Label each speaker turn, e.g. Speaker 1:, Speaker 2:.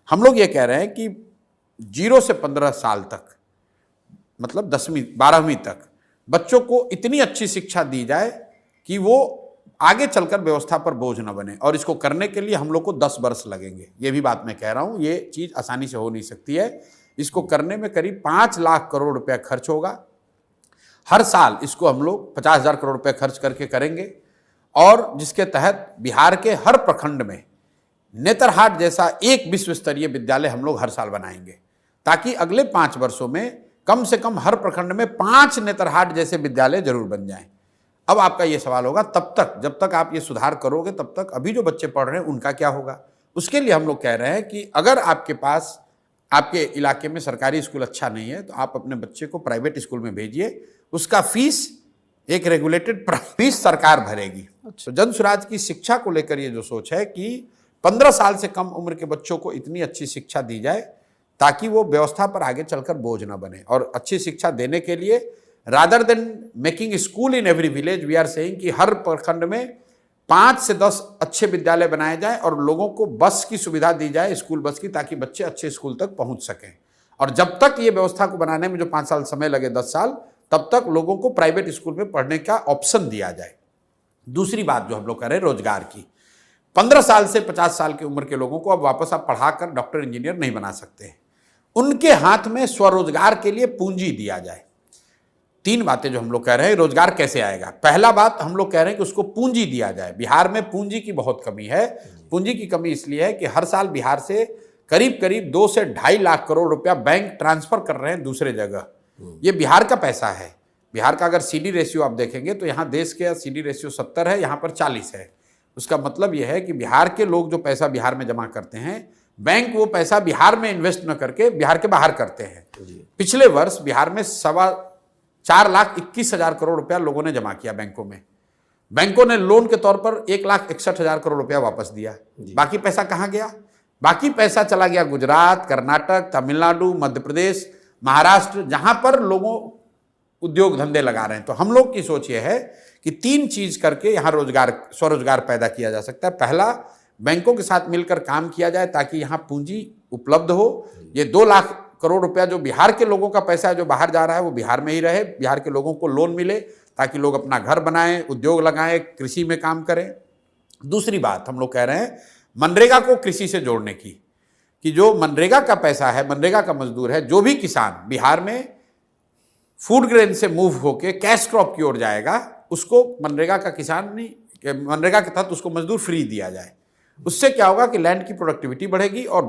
Speaker 1: हम लोग ये कह रहे हैं कि 0 से 15 साल तक, मतलब 10वीं 12वीं तक बच्चों को इतनी अच्छी शिक्षा दी जाए कि वो आगे चलकर व्यवस्था पर बोझ न बने। और इसको करने के लिए हम लोग को 10 वर्ष लगेंगे। ये भी बात मैं कह रहा हूँ, ये चीज़ आसानी से हो नहीं सकती है। इसको करने में करीब 5 लाख करोड़ रुपया खर्च होगा। हर साल इसको हम लोग 50,000 करोड़ रुपये खर्च करके करेंगे, और जिसके तहत बिहार के हर प्रखंड में नेतरहाट जैसा एक विश्व स्तरीय विद्यालय हम लोग हर साल बनाएंगे, ताकि अगले 5 वर्षों में कम से कम हर प्रखंड में 5 नेतरहाट जैसे विद्यालय जरूर बन जाएं। अब आपका ये सवाल होगा, तब तक जब तक आप ये सुधार करोगे तब तक अभी जो बच्चे पढ़ रहे हैं उनका क्या होगा? उसके लिए हम लोग कह रहे हैं कि अगर आपके पास आपके इलाके में सरकारी स्कूल अच्छा नहीं है तो आप अपने बच्चे को प्राइवेट स्कूल में भेजिए। उसका फीस एक रेगुलेटेड फीस सरकार भरेगी। तो जन स्वराज की शिक्षा को लेकर ये जो सोच है कि 15 साल से कम उम्र के बच्चों को इतनी अच्छी शिक्षा दी जाए ताकि वो व्यवस्था पर आगे चलकर बोझ ना बने। और अच्छी शिक्षा देने के लिए rather than making school in every village, we are saying कि हर प्रखंड में 5 से 10 अच्छे विद्यालय बनाए जाएं और लोगों को बस की सुविधा दी जाए, स्कूल बस की, ताकि बच्चे अच्छे स्कूल तक पहुंच सकें। और जब तक ये व्यवस्था को बनाने में जो 5 साल समय लगे, 10 साल, तब तक लोगों को प्राइवेट स्कूल में पढ़ने का ऑप्शन दिया जाए। दूसरी बात जो हम लोग कह रहे हैं रोजगार की, 15 साल से 50 साल की उम्र के लोगों को अब वापस आप पढ़ाकर डॉक्टर इंजीनियर नहीं बना सकते। उनके हाथ में स्वरोजगार के लिए पूंजी दिया जाए। 3 बातें जो हम लोग कह रहे हैं, रोजगार कैसे आएगा। पहला बात हम लोग कह रहे हैं कि उसको पूंजी दिया जाए। बिहार में पूंजी की बहुत कमी है। पूंजी की कमी इसलिए है कि हर साल बिहार से करीब करीब 2 से 2.5 लाख करोड़ रुपया बैंक ट्रांसफर कर रहे हैं दूसरे जगह। ये बिहार का पैसा है। बिहार का अगर सीडी रेशियो आप देखेंगे तो यहाँ देश के सीडी रेशियो 70 है, यहाँ पर 40 है। उसका मतलब यह है कि बिहार के लोग जो पैसा बिहार में जमा करते हैं, बैंक वो पैसा बिहार में इन्वेस्ट न करके बिहार के बाहर करते हैं। पिछले वर्ष बिहार में 4,21,000 करोड़ रुपया लोगों ने जमा किया बैंकों में। बैंकों ने लोन के तौर पर 1,61,000 करोड़ रुपया वापस दिया। बाकी पैसा कहाँ गया? बाकी पैसा चला गया गुजरात, कर्नाटक, तमिलनाडु, मध्य प्रदेश, महाराष्ट्र, जहां पर लोगों उद्योग धंधे लगा रहे हैं। तो हम लोग की सोच ये है कि 3 चीज करके यहाँ रोजगार, स्वरोजगार पैदा किया जा सकता है। पहला, बैंकों के साथ मिलकर काम किया जाए ताकि यहाँ पूंजी उपलब्ध हो। ये 2 लाख करोड़ रुपया जो बिहार के लोगों का पैसा है जो बाहर जा रहा है वो बिहार में ही रहे। बिहार के लोगों को लोन मिले ताकि लोग अपना घर बनाएं, उद्योग लगाएं, कृषि में काम करें। दूसरी बात हम लोग कह रहे हैं मनरेगा को कृषि से जोड़ने की, कि जो मनरेगा का पैसा है, मनरेगा का मजदूर है, जो भी किसान बिहार में फूड ग्रेन से मूव होके कैश क्रॉप की ओर जाएगा, उसको मनरेगा का किसान नहीं, मनरेगा के तहत उसको मजदूर फ्री दिया जाए। उससे क्या होगा कि लैंड की प्रोडक्टिविटी बढ़ेगी और